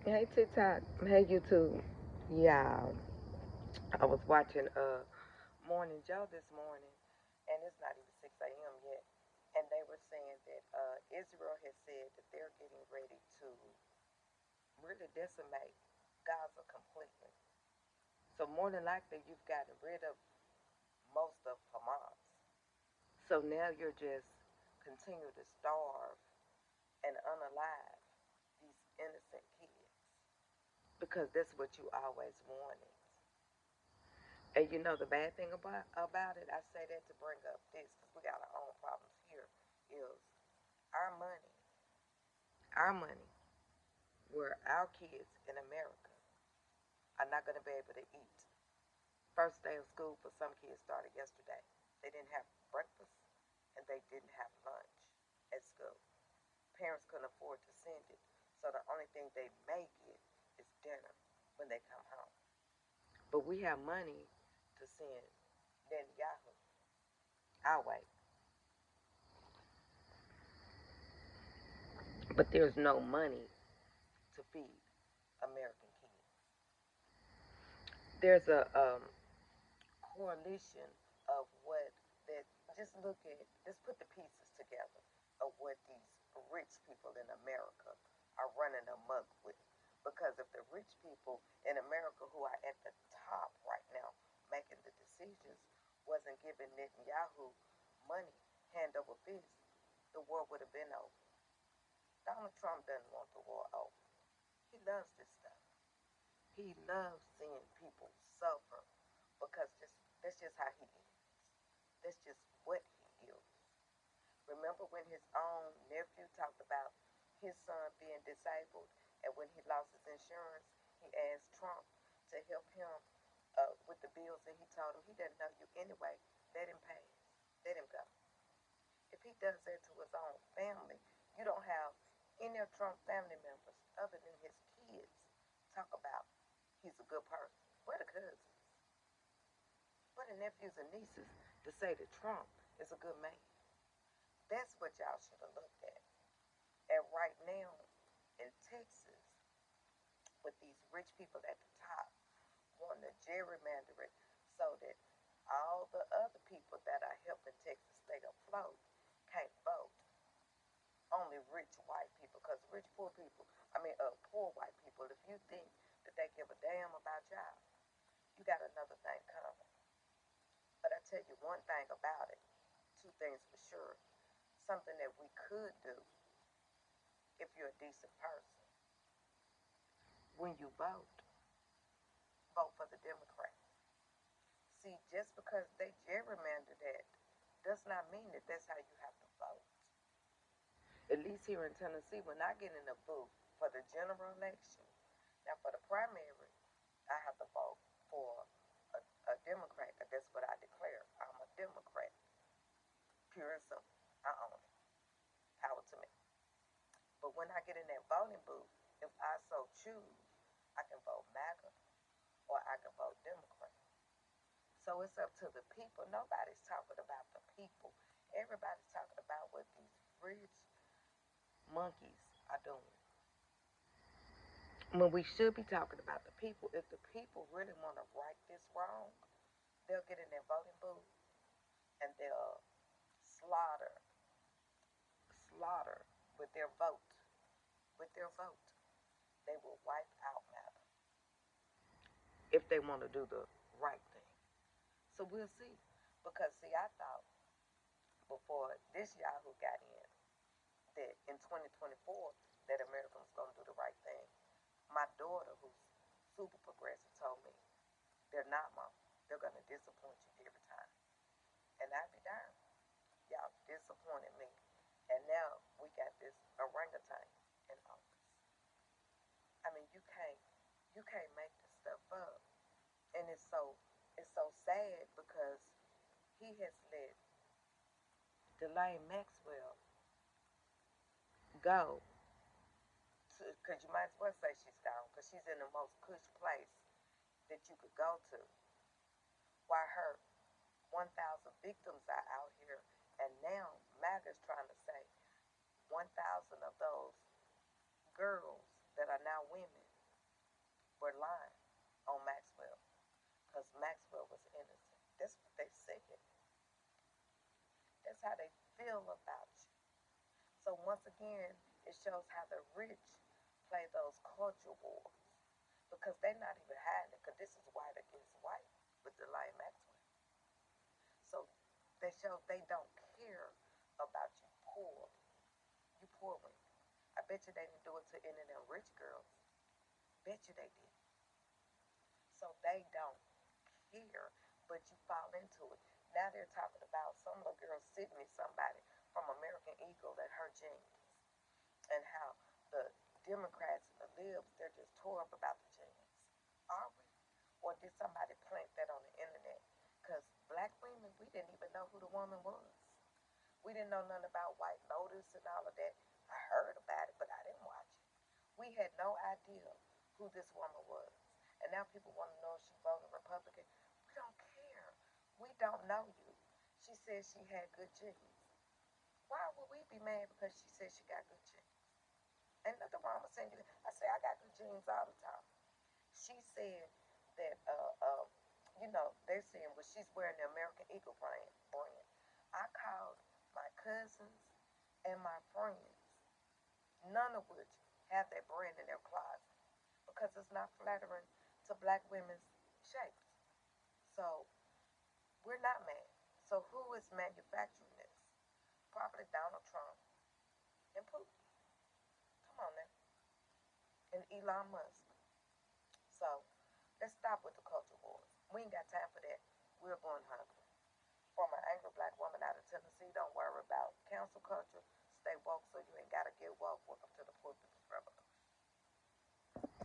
Hey TikTok, hey YouTube. Yeah, I was watching Morning Joe this morning, and it's not even 6 a.m. yet, and they were saying that Israel has said that they're getting ready to really decimate Gaza completely. So more than likely, you've gotten rid of most of Hamas. So now you're just continue to starve and unalive these innocent kids because that's what you always wanted. And you know the bad thing about it, I say that to bring up this because we got our own problems here. Is our money, our money, where our kids in America are not going to be able to eat. First day of school for some kids started yesterday. They didn't have breakfast and they didn't have lunch at school. Parents couldn't afford to send it, so the only thing they may get is dinner when they come home. But we have money to send Netanyahu our way. But there's no money to feed American kids. There's a coalition of what that just look at, just put the pieces together of what these rich people in America are running amok with. Because if the rich people in America who are at the top right now making the decisions wasn't giving Netanyahu money hand over fist, the war would have been over. Donald Trump doesn't want the war over. He loves this stuff. He loves seeing people suffer because that's just how he is. That's just what he is. Remember when his own nephew talked about his son being disabled, and when he lost his insurance, he asked Trump to help him with the bills, and he told him he doesn't know you anyway. Let him pass. Let him go. If he does that to his own family, you don't have any of Trump's family members other than his kids talk about he's a good person. Where the cousins? Where the nephews and nieces to say that Trump is a good man? That's what y'all should have looked at. And right now in Texas, with these rich people at the top wanting to gerrymander it so that all the other people that are helping Texas stay afloat can't vote. Only rich white people, because rich poor people, poor white people, if you think that they give a damn about y'all, you got another thing coming. But I tell you one thing about it, two things for sure. Something that we could do if you're a decent person. When you vote, vote for the Democrats. See, just because they gerrymander that does not mean that that's how you have to vote. At least here in Tennessee, when I get in the booth for the general election, now for the primary, I have to vote for a Democrat. That's what I declare. I'm a Democrat. Pure and simple. I own it. Power to me. But when I get in that voting booth, if I so choose, I can vote MAGA or I can vote Democrat. So it's up to the people. Nobody's talking about the people. Everybody's talking about what these rich monkeys are doing. When we should be talking about the people, if the people really want to right this wrong, they'll get in their voting booth and they'll slaughter, slaughter with their vote. With their vote, they will wipe out matter if they want to do the right thing. So we'll see. Because see, I thought before this Yahoo got in that in 2024 that America was going to do the right thing. My daughter, who's super progressive, told me they're not, mom. They're going to disappoint you every time. And I'd be darned. Y'all disappointed me. And now we got this orangutan in office. I mean, you can't make this stuff up. And it's so sad because he has let Delane Maxwell go, because you might as well say she's gone, because she's in the most cush place that you could go to, while her 1,000 victims are out here, and now MAGA's trying to say 1,000 of those girls that are now women. were lying on Maxwell because Maxwell was innocent. That's what they said. That's how they feel about you. So once again, it shows how the rich play those culture wars because they're not even hiding it. Because this is white against white with the Lion Maxwell. So they show they don't care about you poor, you poor women. I bet you they didn't do it to any of them rich girls. Bet you they did. So they don't care, but you fall into it. Now they're talking about some little girl sitting with somebody from American Eagle at her jeans and how the Democrats and the libs, they're just tore up about the jeans. Are we? Or did somebody plant that on the internet? Because black women, we didn't even know who the woman was. We didn't know nothing about White Lotus and all of that. I heard about it, but I didn't watch it. We had no idea who this woman was. And now people want to know if she voted Republican. We don't care. We don't know you. She said she had good genes. Why would we be mad because she said she got good genes? Ain't nothing wrong with saying you. I say I got good genes all the time. She said that, they're saying, well, she's wearing the American Eagle brand. I called my cousins and my friends, none of which have that brand in their closet because it's not flattering to black women's shapes. So we're not mad. So who is manufacturing this? Probably Donald Trump and Putin. Come on now. And Elon Musk. So let's stop with the culture wars. We ain't got time for that. We're going hungry. For my angry black woman out of Tennessee, don't worry about cancel culture. Stay woke so you ain't gotta get woke. Welcome to the Poor People's Revolution.